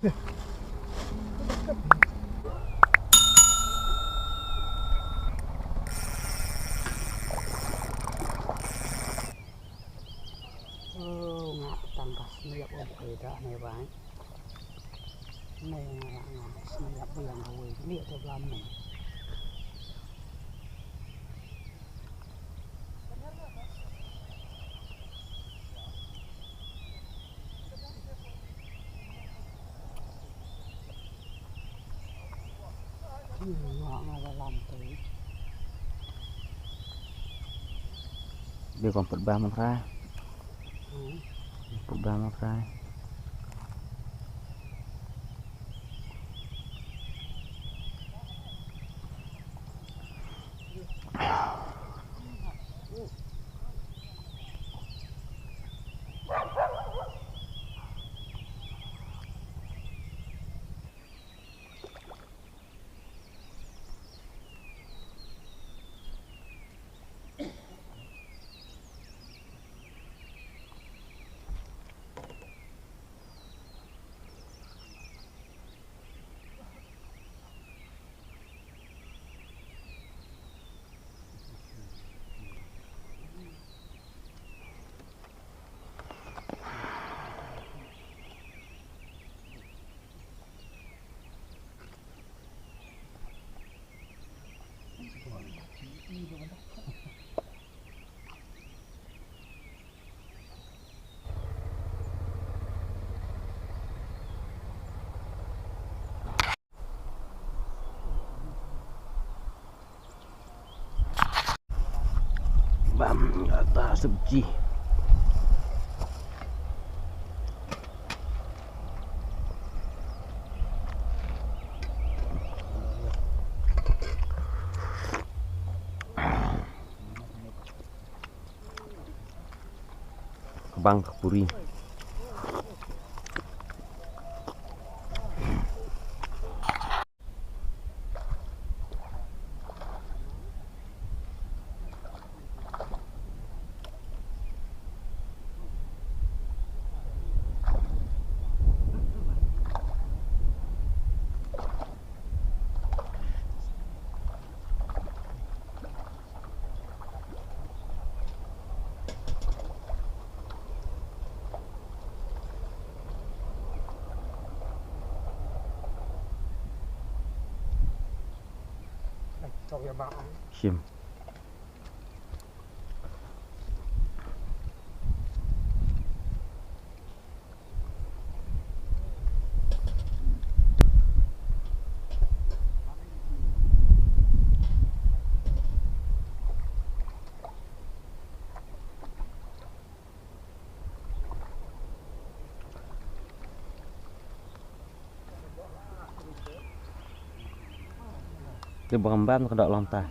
Ngak tangkas niap beda nih bang. Nih ngak niap bilang gue niap tu belam nih. Ngak dalam tu. Dia còn phật ba một ra. Phật ba một ra. Bam atas sebiji. Bang Kapuri. Sim. Cái bom ban có đậu lòng ta.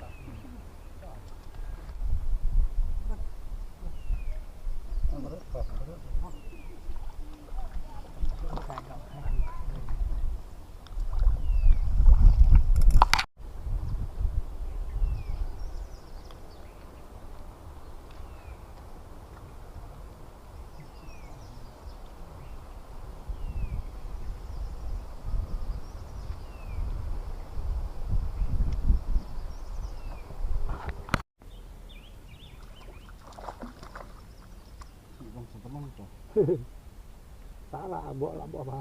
Salah buat apa?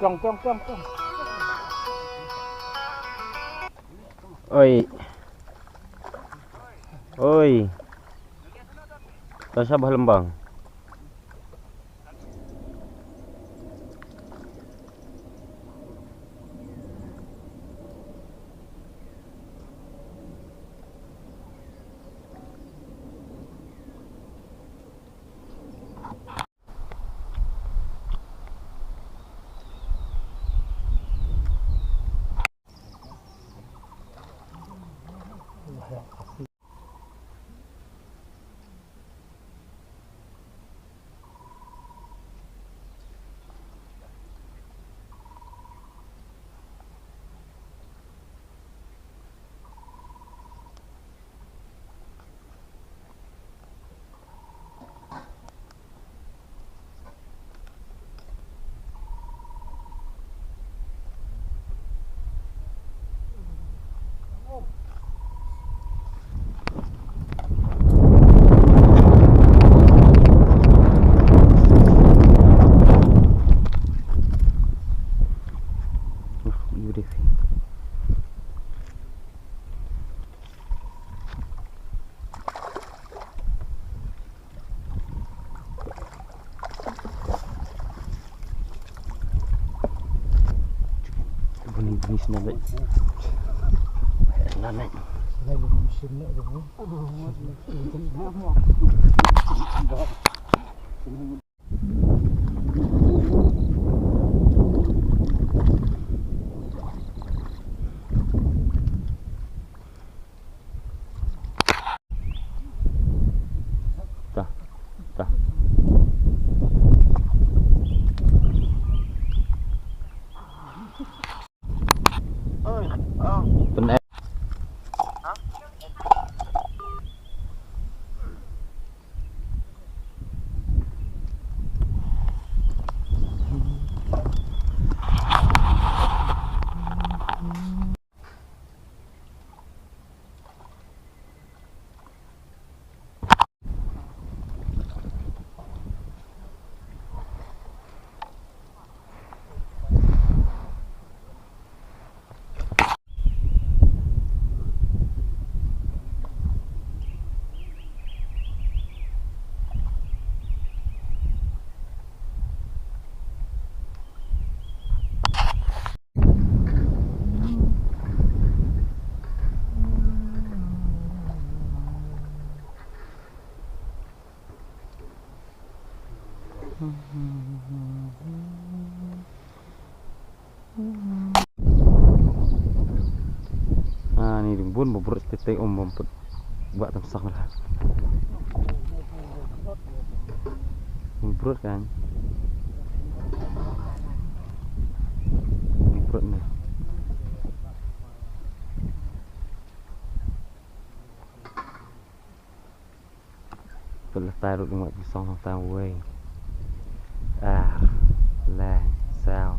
Plong. Oi. Oi. Sabah Lembang. Ni senang. Senang. Đây là một sinh nữa đúng không? Dah. Benar. Ni rimbun beberut titik buat temsah lah. Beberut kan. Beberut ni. Belah taruh dengan pisang tang way. Là sao?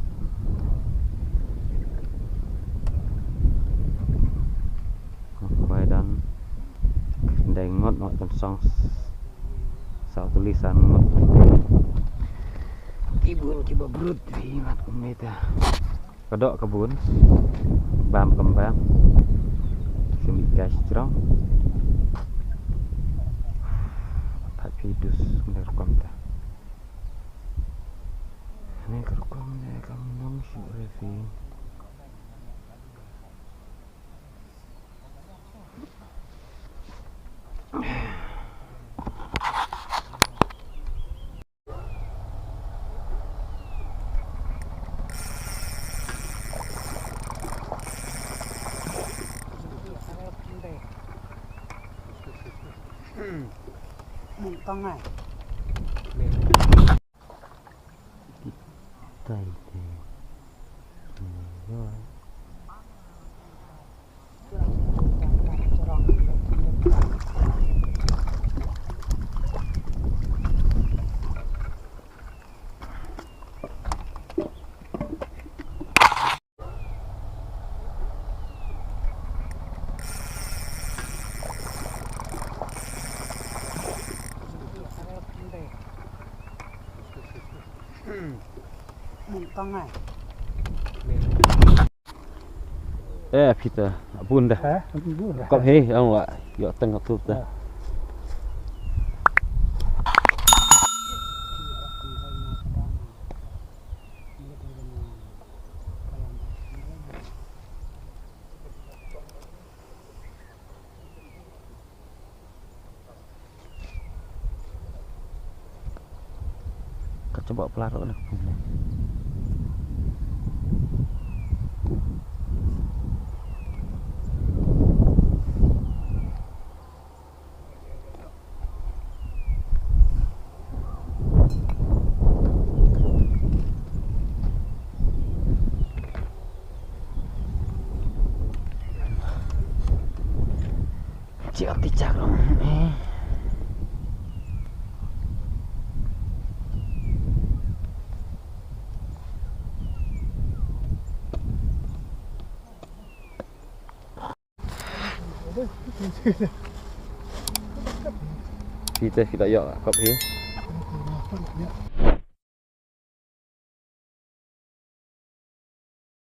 Quay dan ngot nok temsang sao tulisan ngot kebun coba berut himat kumita kedok kebun bam kembang semi gas cerong tak pidus merekam dah ini kerekam dia kamu nong si Revi Tông này tay thì rồi tông này Peter bun dah Hả? Bún dah. kau hei ông lại dọ tengah tutup dah kau coba pelarut nak pun Cik ticak dong. Kita yok kop ni.